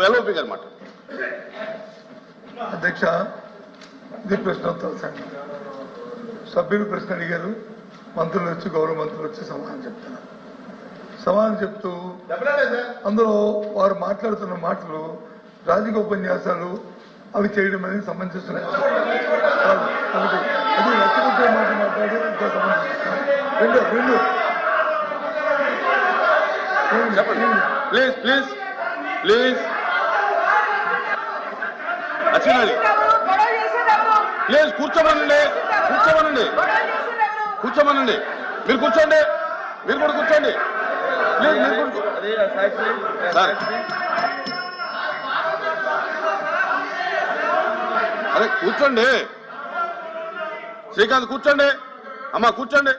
LOP గారు మాట. అధ్యక్ష, ఇది ప్రశ్నోత్తర సంఘం. సభ్యులు ప్రశ్న అడిగారు, మంత్రులు వచ్చి గౌరవ మంత్రులు వచ్చి సమాధానం చెప్తున్నారు. సమాధానం చెప్తూ అందులో వారు మాట్లాడుతున్న మాటలు రాజకీయ ఉపన్యాసాలు అవి చేయడం అనేది సమంజసం కాదు. ఒకటి అది రెచ్చగొట్టే మాట మాట్లాడి ఇంకా సమంజసం. రెండు ప్లీజ్ ప్లీజ్ ప్లీజ్ అచ్చినాలి ప్లీజ్ కూర్చోమనండి కూర్చోమనండి మీరు కూర్చోండి, మీరు కూడా కూర్చోండి ప్లీజ్. మీరు అదే కూర్చోండి, శ్రీకాంత్ కూర్చోండి, అమ్మా కూర్చోండి,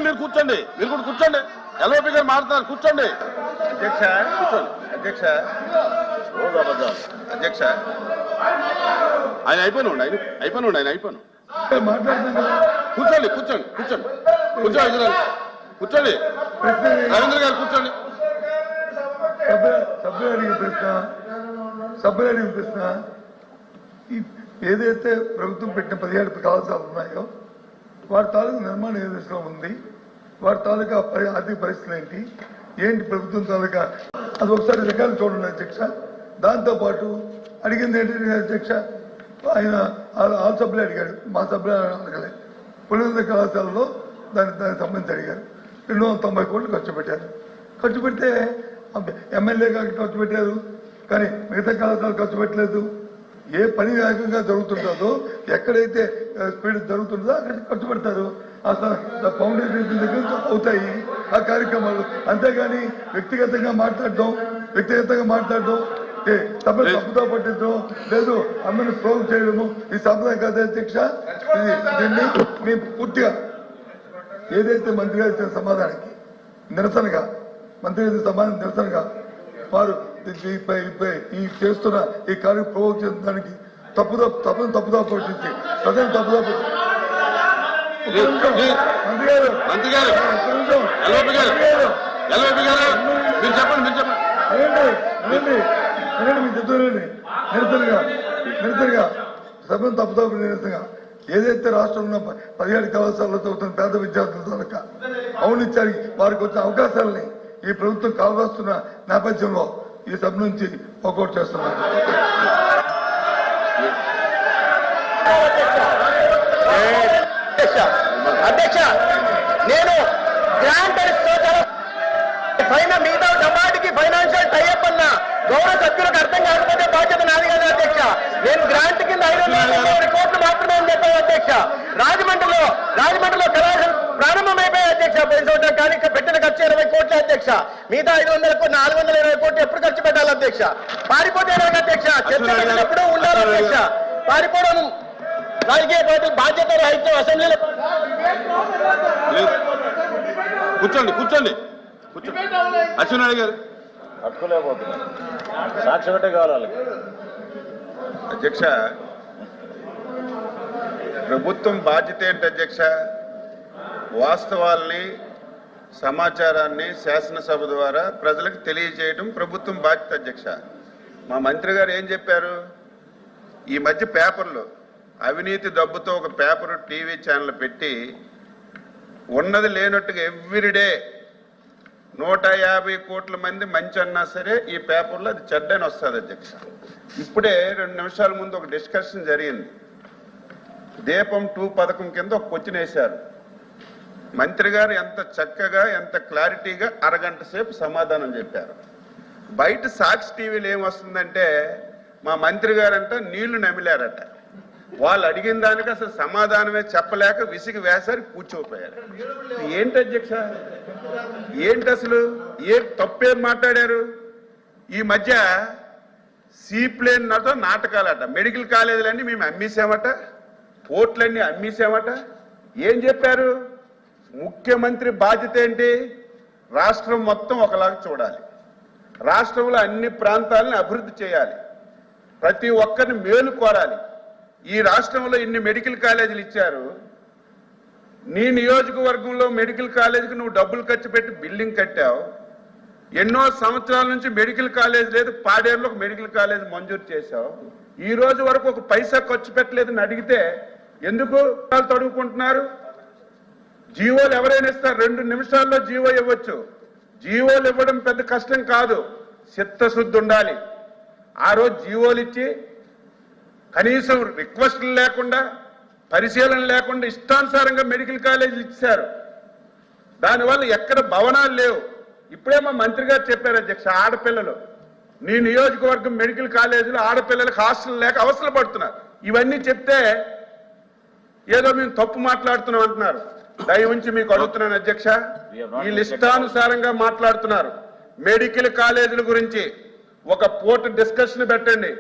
మీరు కూర్చోండి, మీరు కూడా కూర్చోండి. ఎల్ఓపి గారు మారుతున్నారు, కూర్చోండి. అధ్యక్ష కూర్చోండి. అధ్యక్ష అధ్యక్ష ఆయన అయిపోయినాడు కూర్చోండి రవీంద్ర గారు కూర్చోండి. సభ్యులు అడిగిన ప్రశ్న ఏదైతే ప్రభుత్వం పెట్టిన 17 కళాశాలలు ఉన్నాయో వారి తాలూకు నిర్మాణం ఏ దశలో ఉంది, వారి తాలూకా ఆర్థిక పరిస్థితులు ఏంటి ప్రభుత్వం తాలూకా అది ఒకసారి రికార్డు చూడండి అధ్యక్ష. దాంతోపాటు అడిగింది ఏంటంటే అధ్యక్ష, ఆయన ఆ సభ్యులు అడిగాడు, మా సభ్యులు అడగలేదు. పులివెందుల కళాశాలలో దానికి సంబంధించి అడిగారు. 290 కోట్లు ఖర్చు పెడితే ఎమ్మెల్యేగా ఖర్చు పెట్టారు, కానీ మిగతా కళాశాలలు ఖర్చు పెట్టలేదు. ఏ పని వేగంగా జరుగుతుంటుందో, ఎక్కడైతే స్పీడ్ జరుగుతుందో అక్కడ ఖర్చు పెడతారు. అసలు ఫౌండేషన్ దగ్గర అవుతాయి ఆ కార్యక్రమాలు. అంతేగాని వ్యక్తిగతంగా మాట్లాడడం తప్పుతో పట్టించడం లేదు, అందరిని ప్రోగ్ చేయడము ఈ సంప్రదాయం కాదు అధ్యక్ష. దీన్ని మేము పూర్తిగా ఏదైతే మంత్రి గారు ఇచ్చిన సమాధానానికి నిరసనగా వారు ఈ చేస్తున్న ఈ కార్యం ప్రోగ్ చేయడానికి తప్పుదో పట్టించి ప్రజలు తప్పుదో మంత్రి గారు నిరసనగా సభ్యులు తప్పుదో నిరసనగా ఏదైతే రాష్ట్రంలో 17 కళాశాలలో చదువుతున్న పేద విద్యార్థుల తాలూకా అవునిచ్చారికి వారికి వచ్చిన అవకాశాలని ఈ ప్రభుత్వం కాల్వస్తున్న నేపథ్యంలో ఈ సభ నుంచి వాకౌట్ చేస్తున్నారు. అధ్యక్ష, నేను గ్రాంట్ మిగతా డమాటికి ఫైనాన్షియల్ టైఅప్ అన్న గౌరవ సభ్యులకు అర్థం కాకపోతే బాధ్యత నాది కదా అధ్యక్ష. నేను గ్రాంట్ కింద 550 కోట్లు మాత్రమే అని చెప్పాను అధ్యక్ష. రాజమండ్రిలో కళాశాల ప్రారంభమైపోయాయి అధ్యక్ష. పోయిన కానీ పెట్టిన ఖర్చు 20 కోట్ల అధ్యక్ష. మిగతా 420 కోట్లు ఎప్పుడు ఖర్చు పెట్టాలి అధ్యక్ష? పారిపోతే అధ్యక్ష, చర్చ పెట్టినప్పుడు ఉండాలి అధ్యక్ష. పారిపోవడం రాజకీయ పార్టీ బాధ్యత రాహిత్యం అసెంబ్లీలో. కూర్చోండి అచ్చెన్నాయుడు గారు. పట్టుకోలేకపోతున్నారు, సాక్షి పెట్టే కావాలి. అధ్యక్ష, ప్రభుత్వం బాధ్యత ఏంటి అధ్యక్ష? వాస్తవాల్ని సమాచారాన్ని శాసనసభ ద్వారా ప్రజలకు తెలియజేయడం ప్రభుత్వం బాధ్యత అధ్యక్ష. మా మంత్రి గారు ఏం చెప్పారు? ఈ మధ్య పేపర్లో అవినీతి డబ్బుతో ఒక పేపర్ టీవీ ఛానల్ పెట్టి ఉన్నది లేనట్టుగా ఎవ్రీడే 150 కోట్ల మంది మంచి అన్నా సరే ఈ పేపర్లో అది చెడ్డని వస్తుంది అధ్యక్ష. ఇప్పుడే 2 నిమిషాల ముందు ఒక డిస్కషన్ జరిగింది. దీపం 2 పథకం కింద ఒక క్వశ్చన్ వేశారు. మంత్రి గారు ఎంత చక్కగా ఎంత క్లారిటీగా అరగంట సేపు సమాధానం చెప్పారు. బయట సాక్షి టీవీలో ఏమొస్తుందంటే మా మంత్రి గారంట నీళ్లు నమిలారట. వాళ్ళు అడిగిన దానికి అసలు సమాధానమే చెప్పలేక విసిగి వేసారి కూర్చోపోయారు. ఏంటి అధ్యక్ష, ఏంటి అసలు తప్పేం మాట్లాడారు? ఈ మధ్య సీప్లేన్ నాటకాలట, మెడికల్ కాలేజీలన్నీ మేము అమ్మేసామట, పోర్ట్లన్నీ అమ్మేసామట. ఏం చెప్పారు? ముఖ్యమంత్రి బాధ్యత ఏంటి? రాష్ట్రం మొత్తం ఒకలాగా చూడాలి, రాష్ట్రంలో అన్ని ప్రాంతాలను అభివృద్ధి చేయాలి, ప్రతి ఒక్కరిని మేలు కోరాలి. ఈ రాష్ట్రంలో ఇన్ని మెడికల్ కాలేజీలు ఇచ్చారు, నీ నియోజకవర్గంలో మెడికల్ కాలేజీకి నువ్వు డబ్బులు ఖర్చు పెట్టి బిల్డింగ్ కట్టావు, ఎన్నో సంవత్సరాల నుంచి మెడికల్ కాలేజ్ లేదు, పాడేరులో ఒక మెడికల్ కాలేజ్ మంజూరు చేశావు. ఈ రోజు వరకు ఒక పైసా ఖర్చు పెట్టలేదని అడిగితే ఎందుకు తడుగుకుంటున్నారు? జీవోలు ఎవరైనా ఇస్తారు, 2 నిమిషాల్లో జీవో ఇవ్వచ్చు. జీవోలు ఇవ్వడం పెద్ద కష్టం కాదు, చిత్తశుద్ధి ఉండాలి. ఆ రోజు జీవోలు ఇచ్చి కనీసం రిక్వెస్ట్లు లేకుండా, పరిశీలన లేకుండా ఇష్టానుసారంగా మెడికల్ కాలేజీలు ఇచ్చారు. దానివల్ల ఎక్కడ భవనాలు లేవు. ఇప్పుడే మా మంత్రి గారు చెప్పారు అధ్యక్ష, ఆడపిల్లలు నీ నియోజకవర్గం మెడికల్ కాలేజీలో ఆడపిల్లలకు హాస్టల్ లేక అవసరం పడుతున్నారు. ఇవన్నీ చెప్తే ఏదో మేము తప్పు మాట్లాడుతున్నాం అంటున్నారు. దయ ఉంచి మీకు అడుగుతున్నాను అధ్యక్ష, వీళ్ళు ఇష్టానుసారంగా మాట్లాడుతున్నారు. మెడికల్ కాలేజీల గురించి ఒక పూట డిస్కషన్ పెట్టండి,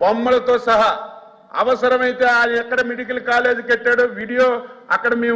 బొమ్మలతో సహా. అవసరమైతే ఆయన ఎక్కడ మెడికల్ కాలేజీ కట్టాడో వీడియో అక్కడ మేము